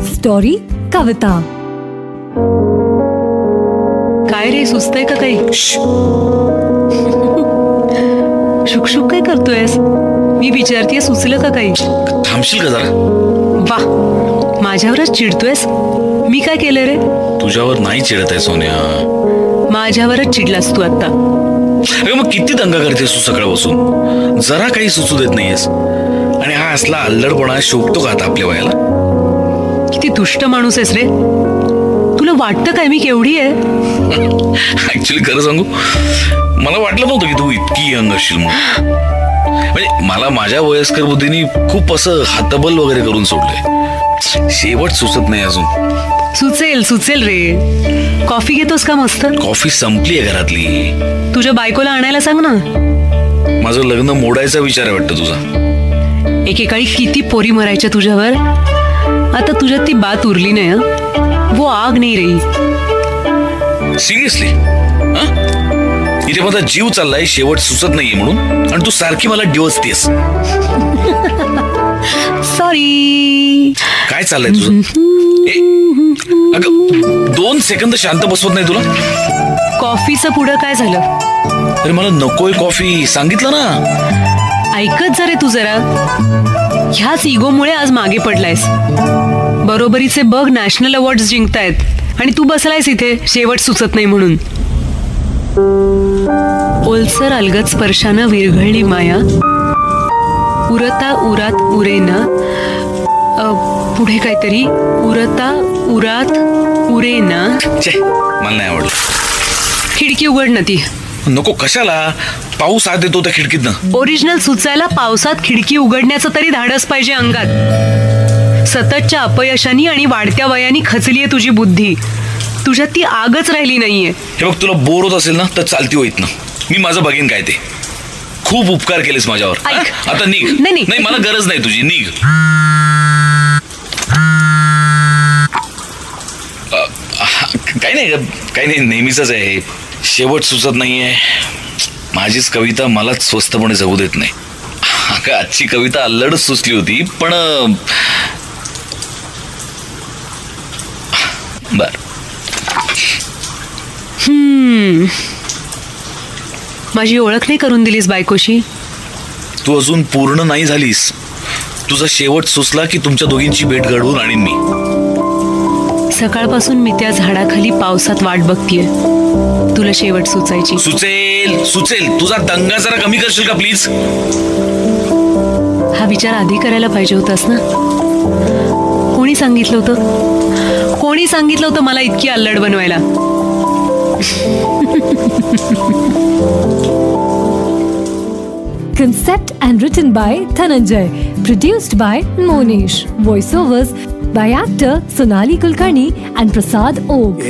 Story कविता. काय रे, सुचतंय का काही? शुकशुक काय करतोयस? मी विचारतीये, सुचलं का काही? थांबशील का जरा? वा, माझ्यावरच चिडतोयस? मी काय केलं रे? तुझ्यावर नाही चिडत आहे सोन्या, माझ्यावरच चिडलास तू आता. अगं मग किती दंगा करतेस तू सकाळपासून? जरा काही सुचू देत नाहीयेस. आणि हा असला अल्लडपणा शोभतो का आता आपल्या वयाला? किती दुष्ट माणूस आहेस रे. तुला वाटतं काय मी केवढी आहे? ऍक्च्युली खरं सांगू, मला वाटलं नव्हतं की तू इतकी यंग असशील म्हणून. म्हणजे मला माझ्या वयस्कर बुद्धीने खूप असं हातबल वगैरे करून सोडलंय. शेवट सुचत नाही अजून. सुचेल सुचेल रे. कॉफी घेतोस का? मस्त कॉफी संपली आहे घरातली. तुझ्या बायकोला आणायला सांग ना. माझं लग्न मोडायचा विचार आहे वाटतं तुझा. एकेकाळी किती पोरी मरायच्या तुझ्यावर. आता तुझ्यात ती बात उरली नाही. वो आग नाही रही. सिरियसली? इथे माझा जीव चाललाय, शेवट सुचत नाहीये म्हणून, आणि तू सारखी मला डिवचतेस. सॉरी. काय चाललंय तुझं? अगं 2 सेकंद शांत बसवत नाही तुला? कॉफीचं पुढं काय झालं? अरे मला नकोय कॉफी, सांगितलं ना. ऐकत जा रे तू जरा. ह्याच इगोमुळे आज मागे पडलायस. बरोबरीचे बघ नॅशनल अवॉर्ड्स जिंकतायत आणि तू बसलायस इथे शेवट सुचत नाही म्हणून. ओलसर अलगद स्पर्शानं विरघळली माया, उरता उरात उरेना. पुढे काहीतरी उरता उरात उरेना. मला नाही आवडलं. खिडकी उघड ना ती. नको, कशाला? पाऊस आत येतो त्या खिडकीतनं. ओरिजिनल सुचायला पावसात खिडकी उघडण्याचं तरी धाडस पाहिजे अंगात. सततच्या अपयशानी आणि वाढत्या वयानी खचलीये तुझी बुद्धी. तुझ्यात ती आगच राहिली नाहीये. हे बघ, तुला बोर होत असेल ना तर चालती होईत ना. मी माझं बघेन काय ते. खूप उपकार केलेस माझ्यावर. आता निघ. नाही, मला गरज नाही तुझी. निघ. काही नाही, नेहमीच आहे. शेवट सुचत नाहीये. माझीच कविता मलाच स्वस्तपणे जगू देत नाही. आजची कविता अल्लडच सुचली होती, पण बर. माझी ओळख नाही करून दिलीस बायकोशी. तू अजून पूर्ण नाही झालीस. तुझा शेवट सुचला की तुमच्या दोघींची भेट घडवून आणीन मी. सकाळपासून मी त्या झाडाखाली पावसात वाट बघतीये. तुला शेवट सुचायची. सुचेल. तुझा दंगा जरा कमी करशील का प्लीज? हा विचार आधी करायला पाहिजे होतास ना. कोणी सांगितलं होतं मला इतकी अल्लड बनवायला? Concept and written by Dhananjay. Produced by Monish. Voiceovers by actor Sonali Kulkarni and Prasad Og.